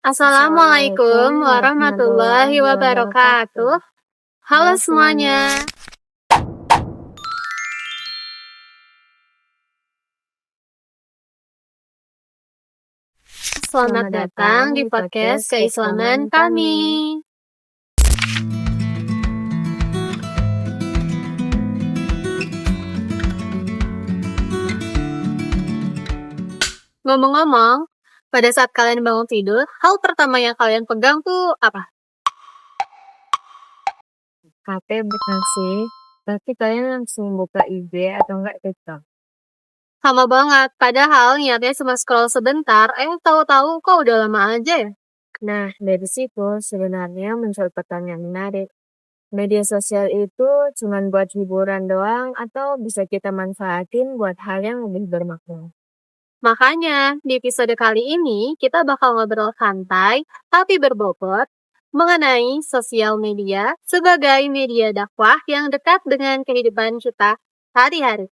Assalamualaikum Assalamualaikum warahmatullahi warahmatullahi wabarakatuh. wabarakatuh. Halo Halo semuanya. semuanya. Selamat Selamat datang datang di di podcast podcast Keislaman keislaman kami. kami. Ngomong-ngomong, pada saat kalian bangun tidur, hal pertama yang kalian pegang tuh apa? HP betul sih, tapi kalian langsung buka IG atau enggak TikTok? Sama banget, padahal niatnya cuma scroll sebentar, tahu-tahu kok udah lama aja ya? Nah, dari situ sebenarnya muncul pertanyaan menarik. Media sosial itu cuma buat hiburan doang atau bisa kita manfaatin buat hal yang lebih bermakna? Makanya, di episode kali ini kita bakal ngobrol santai tapi berbobot mengenai sosial media sebagai media dakwah yang dekat dengan kehidupan kita hari-hari.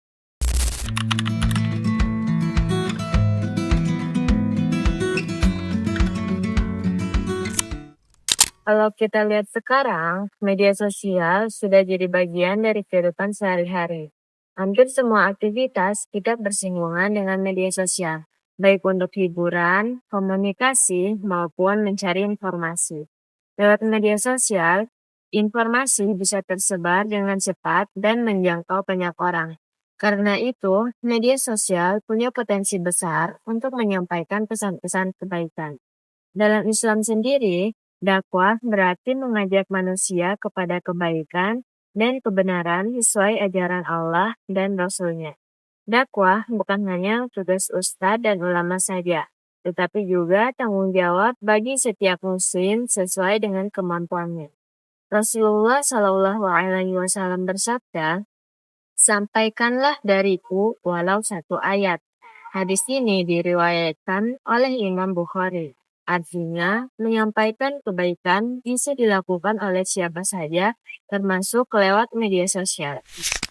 Kalau kita lihat sekarang, media sosial sudah jadi bagian dari kehidupan sehari-hari. Hampir semua aktivitas kita bersinggungan dengan media sosial, baik untuk hiburan, komunikasi, maupun mencari informasi. Lewat media sosial, informasi bisa tersebar dengan cepat dan menjangkau banyak orang. Karena itu, media sosial punya potensi besar untuk menyampaikan pesan-pesan kebaikan. Dalam Islam sendiri, dakwah berarti mengajak manusia kepada kebaikan dan kebenaran sesuai ajaran Allah dan Rasul-Nya. Dakwah bukan hanya tugas ustadz dan ulama saja, tetapi juga tanggung jawab bagi setiap muslim sesuai dengan kemampuannya. Rasulullah Shallallahu Alaihi Wasallam bersabda, "Sampaikanlah dariku walau satu ayat." Hadis ini diriwayatkan oleh Imam Bukhari. Artinya, menyampaikan kebaikan bisa dilakukan oleh siapa saja, termasuk lewat media sosial.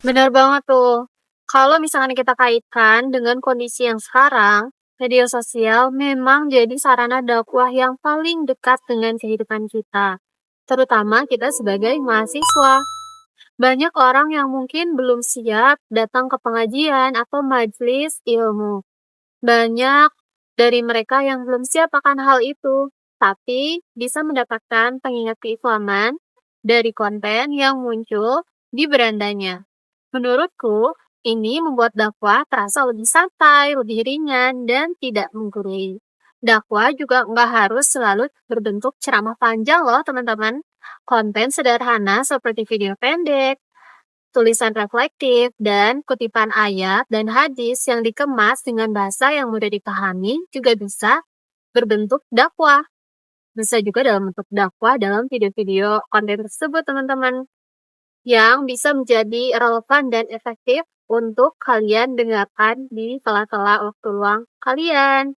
Benar banget tuh. Kalau misalnya kita kaitkan dengan kondisi yang sekarang, media sosial memang jadi sarana dakwah yang paling dekat dengan kehidupan kita, terutama kita sebagai mahasiswa. Banyak orang yang mungkin belum siap datang ke pengajian atau majelis ilmu. Banyak dari mereka yang belum siap akan hal itu, tapi bisa mendapatkan pengingat keislaman dari konten yang muncul di berandanya. Menurutku, ini membuat dakwah terasa lebih santai, lebih ringan, dan tidak menggurui. Dakwah juga nggak harus selalu berbentuk ceramah panjang loh teman-teman. Konten sederhana seperti video pendek, tulisan reflektif, dan kutipan ayat dan hadis yang dikemas dengan bahasa yang mudah dipahami juga bisa berbentuk dakwah. Bisa juga dalam bentuk dakwah dalam video-video konten tersebut, teman-teman, yang bisa menjadi relevan dan efektif untuk kalian dengarkan di sela-sela waktu luang kalian.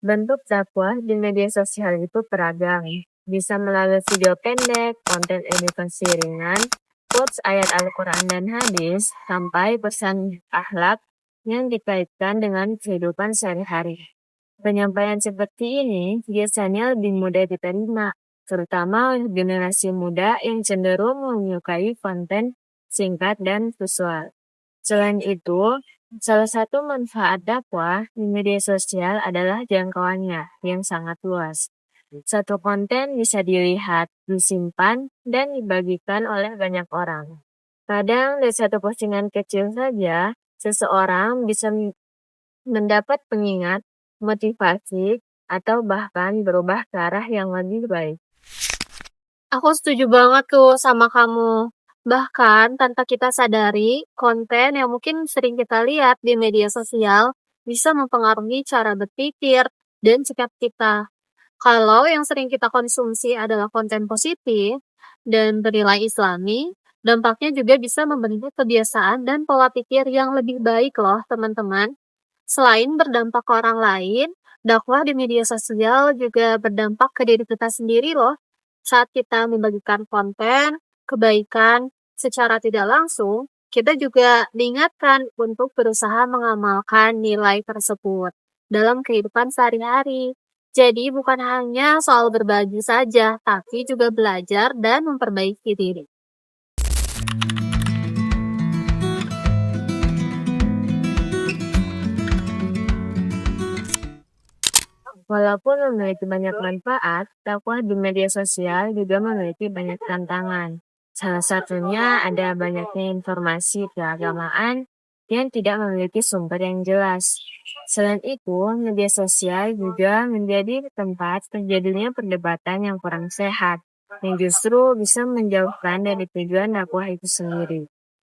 Bentuk dakwah di media sosial itu beragam. Bisa melalui video pendek, konten edukasi ringan, quotes ayat Al-Quran dan hadis, sampai pesan akhlak yang dikaitkan dengan kehidupan sehari-hari. Penyampaian seperti ini biasanya lebih mudah diterima, terutama oleh generasi muda yang cenderung menyukai konten singkat dan visual. Selain itu, salah satu manfaat dakwah di media sosial adalah jangkauannya yang sangat luas. Satu konten bisa dilihat, disimpan, dan dibagikan oleh banyak orang. Kadang dari satu postingan kecil saja, seseorang bisa mendapat pengingat, motivasi, atau bahkan berubah ke arah yang lebih baik. Aku setuju banget tuh sama kamu. Bahkan tanpa kita sadari, konten yang mungkin sering kita lihat di media sosial bisa mempengaruhi cara berpikir dan sikap kita. Kalau yang sering kita konsumsi adalah konten positif dan bernilai islami, dampaknya juga bisa membentuk kebiasaan dan pola pikir yang lebih baik loh, teman-teman. Selain berdampak ke orang lain, dakwah di media sosial juga berdampak ke diri kita sendiri loh. Saat kita membagikan konten, kebaikan, Secara tidak langsung, kita juga diingatkan untuk berusaha mengamalkan nilai tersebut dalam kehidupan sehari-hari. Jadi bukan hanya soal berbagi saja, tapi juga belajar dan memperbaiki diri. Walaupun memiliki banyak manfaat, dakwah di media sosial juga memiliki banyak tantangan. Salah satunya ada banyaknya informasi keagamaan yang tidak memiliki sumber yang jelas. Selain itu, media sosial juga menjadi tempat terjadinya perdebatan yang kurang sehat, yang justru bisa menjauhkan dari tujuan dakwah itu sendiri.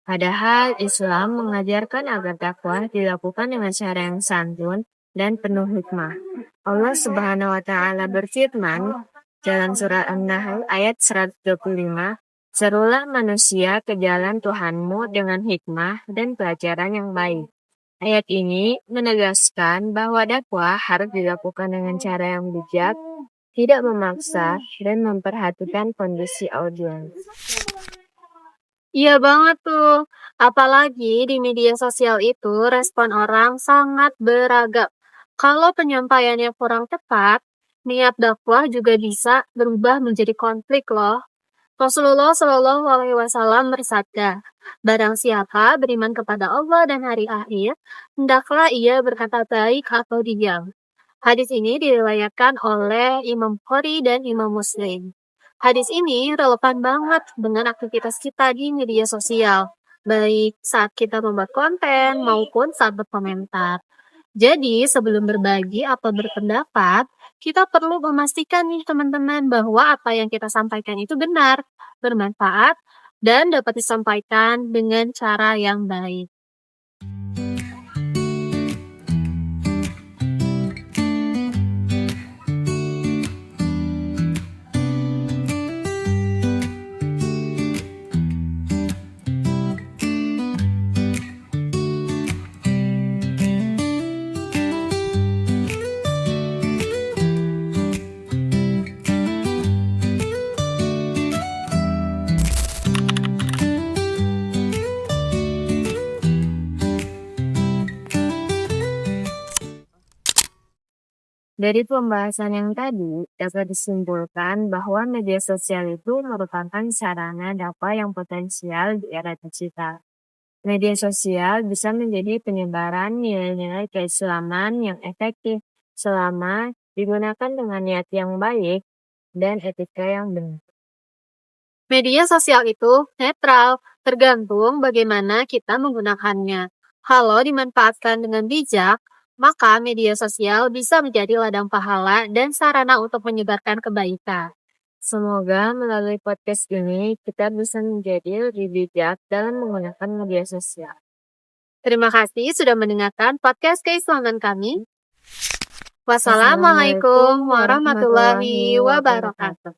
Padahal Islam mengajarkan agar dakwah dilakukan dengan cara yang santun dan penuh hikmah. Allah Subhanahu wa taala berfirman dalam surah An-Nahl ayat 125, "Serulah manusia ke jalan Tuhanmu dengan hikmah dan pelajaran yang baik." Ayat ini menegaskan bahwa dakwah harus dilakukan dengan cara yang bijak, tidak memaksa, dan memperhatikan kondisi audiens. Iya banget tuh. Apalagi di media sosial itu respon orang sangat beragam. Kalau penyampaiannya kurang tepat, niat dakwah juga bisa berubah menjadi konflik loh. Rasulullah Shallallahu Alaihi Wasallam bersabda, "Barang siapa beriman kepada Allah dan hari akhir, hendaklah ia berkata baik atau diam." Hadis ini diriwayatkan oleh Imam Bukhari dan Imam Muslim. Hadis ini relevan banget dengan aktivitas kita di media sosial, baik saat kita membuat konten maupun saat berkomentar. Jadi, sebelum berbagi atau berpendapat, kita perlu memastikan nih teman-teman bahwa apa yang kita sampaikan itu benar, bermanfaat, dan dapat disampaikan dengan cara yang baik. Dari pembahasan yang tadi, dapat disimpulkan bahwa media sosial itu merupakan sarana dakwah yang potensial di era digital. Media sosial bisa menjadi penyebaran nilai-nilai keislaman yang efektif selama digunakan dengan niat yang baik dan etika yang benar. Media sosial itu netral, tergantung bagaimana kita menggunakannya. Kalau dimanfaatkan dengan bijak, maka media sosial bisa menjadi ladang pahala dan sarana untuk menyebarkan kebaikan. Semoga melalui podcast ini kita bisa menjadi lebih bijak dalam menggunakan media sosial. Terima kasih sudah mendengarkan podcast keislaman kami. Wassalamualaikum warahmatullahi wabarakatuh.